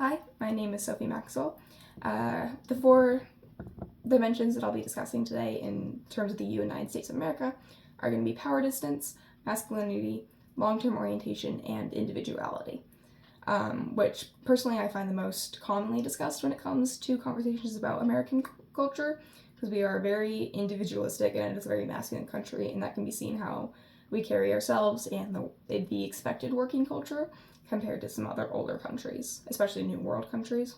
Hi, my name is Sophie Maxwell. The four dimensions that I'll be discussing today in terms of the United States of America are going to be power distance, masculinity, long-term orientation, and individuality, which personally I find the most commonly discussed when it comes to conversations about American culture, because we are very individualistic and it is a very masculine country, and that can be seen how we carry ourselves and the expected working culture compared to some other older countries, especially New World countries.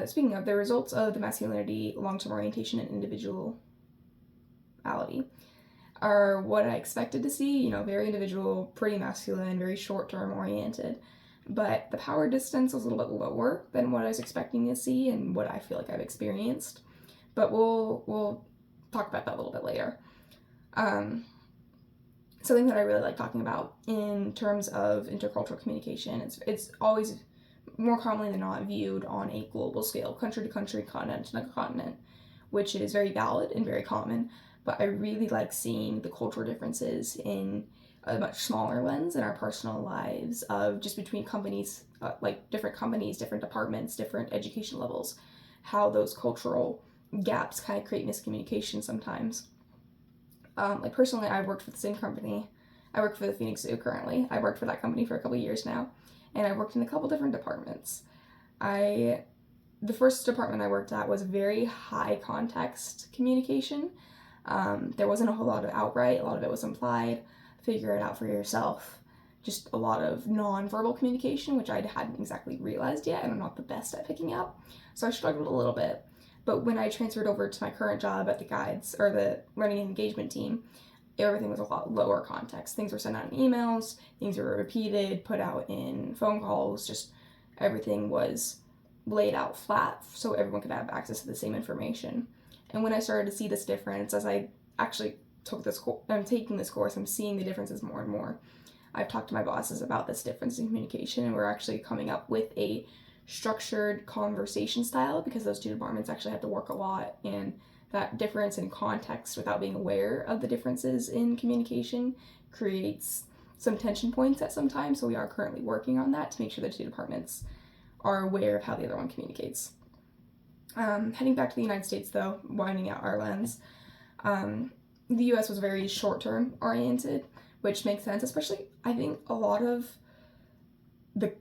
Speaking of, the results of the masculinity, long-term orientation, and individuality are what I expected to see, very individual, pretty masculine, very short-term oriented. But the power distance was a little bit lower than what I was expecting to see and what I feel like I've experienced. But we'll talk about that a little bit later. Something that I really like talking about in terms of intercultural communication, it's always more commonly than not viewed on a global scale, country to country, continent to continent, which is very valid and very common. But I really like seeing the cultural differences in a much smaller lens in our personal lives of just between companies, like different companies, different departments, different education levels, how those cultural gaps kind of create miscommunication sometimes. Like personally, I've worked for the same company. I work for the Phoenix Zoo currently. I worked for that company for a couple years now, and I worked in a couple different departments. The first department I worked at was very high context communication. There wasn't a whole lot of outright, a lot of it was implied, figure it out for yourself. Just a lot of non-verbal communication, which I hadn't exactly realized yet, and I'm not the best at picking up. So I struggled a little bit. But when I transferred over to my current job at the guides, or the learning and engagement team, everything was a lot lower context. Things were sent out in emails, things were repeated, put out in phone calls, just everything was laid out flat so everyone could have access to the same information. And when I started to see this difference, as I actually I'm taking this course, I'm seeing the differences more and more. I've talked to my bosses about this difference in communication, and we're actually coming up with a structured conversation style, because those two departments actually have to work a lot, and that difference in context without being aware of the differences in communication creates some tension points at some time. So we are currently working on that to make sure the two departments are aware of how the other one communicates. Heading back to the United States though, winding out our lens, the US was very short-term oriented, which makes sense, especially I think a lot of the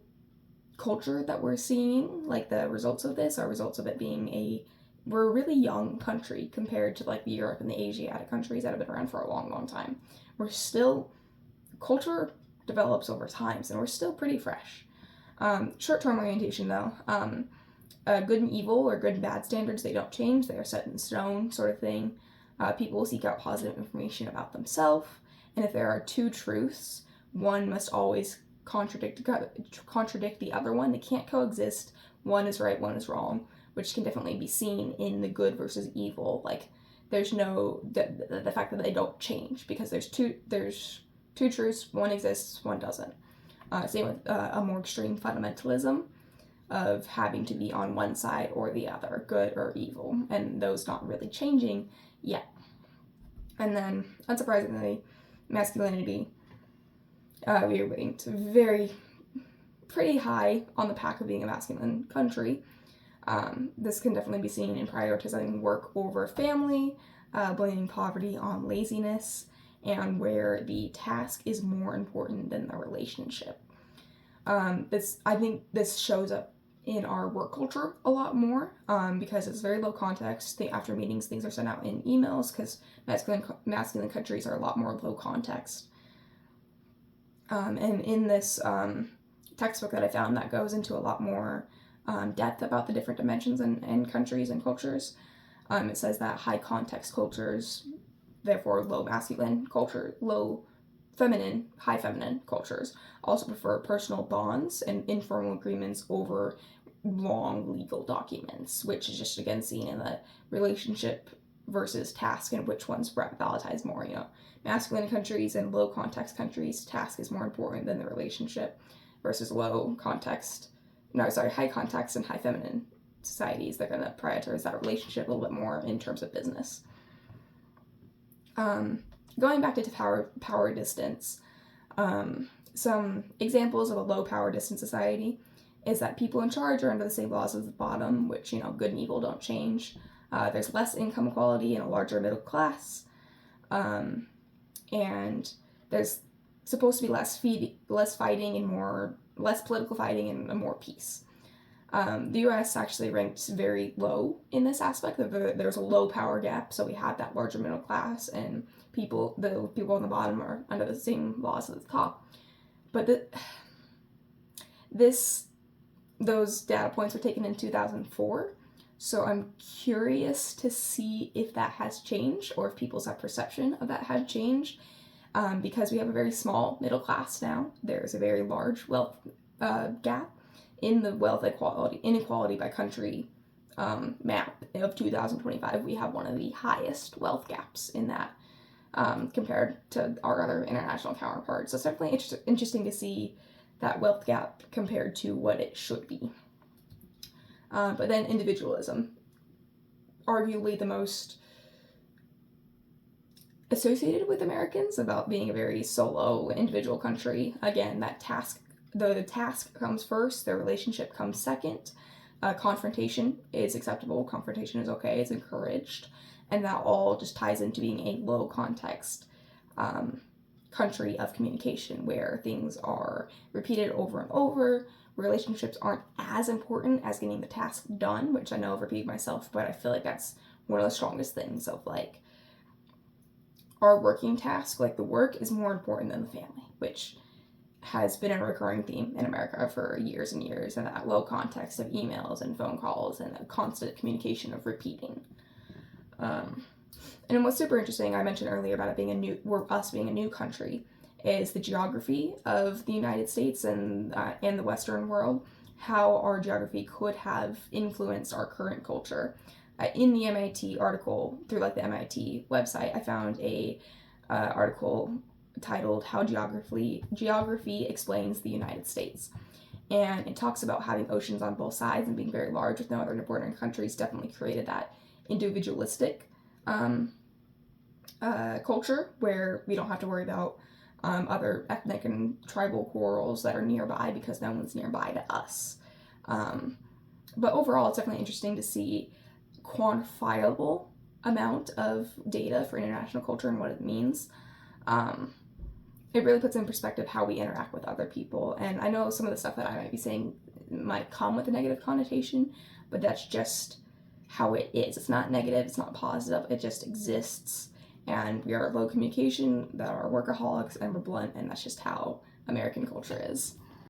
culture that we're seeing, like the results of this are results of it being we're a really young country compared to like the Europe and the Asiatic countries that have been around for a long, long time. Culture develops over time, so we're still pretty fresh. Short-term orientation though, good and evil or good and bad standards, they don't change, they are set in stone sort of thing. People will seek out positive information about themselves, and if there are two truths, one must always contradict the other one. They can't coexist. One is right, one is wrong, which can definitely be seen in the good versus evil. Like there's no the fact that they don't change, because there's two truths. One exists, one doesn't. Same with a more extreme fundamentalism of having to be on one side or the other, good or evil, and those not really changing yet. And then, unsurprisingly, masculinity. We are ranked pretty high on the pack of being a masculine country. This can definitely be seen in prioritizing work over family, blaming poverty on laziness, and where the task is more important than the relationship. I think this shows up in our work culture a lot more, because it's very low context. After meetings, things are sent out in emails, because masculine countries are a lot more low context. And in this textbook that I found that goes into a lot more depth about the different dimensions in countries and cultures, it says that high context cultures, therefore low masculine culture, high feminine cultures, also prefer personal bonds and informal agreements over long legal documents, which is just again seen in the relationship versus task and which one's valorized more. Masculine countries and low context countries, task is more important than the relationship, versus high context and high feminine societies, they're going to prioritize that relationship a little bit more in terms of business. Going back to power distance, some examples of a low power distance society is that people in charge are under the same laws as the bottom, which, good and evil don't change. There's less income equality and a larger middle class. And there's supposed to be less fighting and less political fighting and more peace. The U.S. actually ranks very low in this aspect. There's a low power gap, so we have that larger middle class, and the people on the bottom are under the same laws as the top. But those data points were taken in 2004, so I'm curious to see if that has changed or if people's perception of that has changed. Because we have a very small middle class now, there's a very large wealth gap in the wealth inequality by country map of 2025. We have one of the highest wealth gaps in that compared to our other international counterparts. So it's definitely interesting to see that wealth gap compared to what it should be. But then individualism, arguably the most associated with Americans, about being a very solo individual country. Again, the task comes first, the relationship comes second. Confrontation is acceptable, confrontation is okay, it's encouraged, and that all just ties into being a low context country of communication, where things are repeated over and over. Relationships aren't as important as getting the task done, which I know I've repeated myself, but I feel like that's one of the strongest things of our working task, the work is more important than the family, which has been a recurring theme in America for years and years, and that low context of emails and phone calls and a constant communication of repeating. And what's super interesting, I mentioned earlier about it being us being a new country, is the geography of the United States and the Western world, how our geography could have influenced our current culture. In the MIT article, through the MIT website, I found a article titled "How Geography Explains the United States," and it talks about having oceans on both sides and being very large with no other bordering countries definitely created that individualistic culture where we don't have to worry about other ethnic and tribal quarrels that are nearby because no one's nearby to us. But overall, it's definitely interesting to see quantifiable amount of data for international culture and what it means. It really puts in perspective how we interact with other people. And I know some of the stuff that I might be saying might come with a negative connotation, but that's just how it is. It's not negative, it's not positive, it just exists. And we are low communication, that are workaholics, and we're blunt, and that's just how American culture is.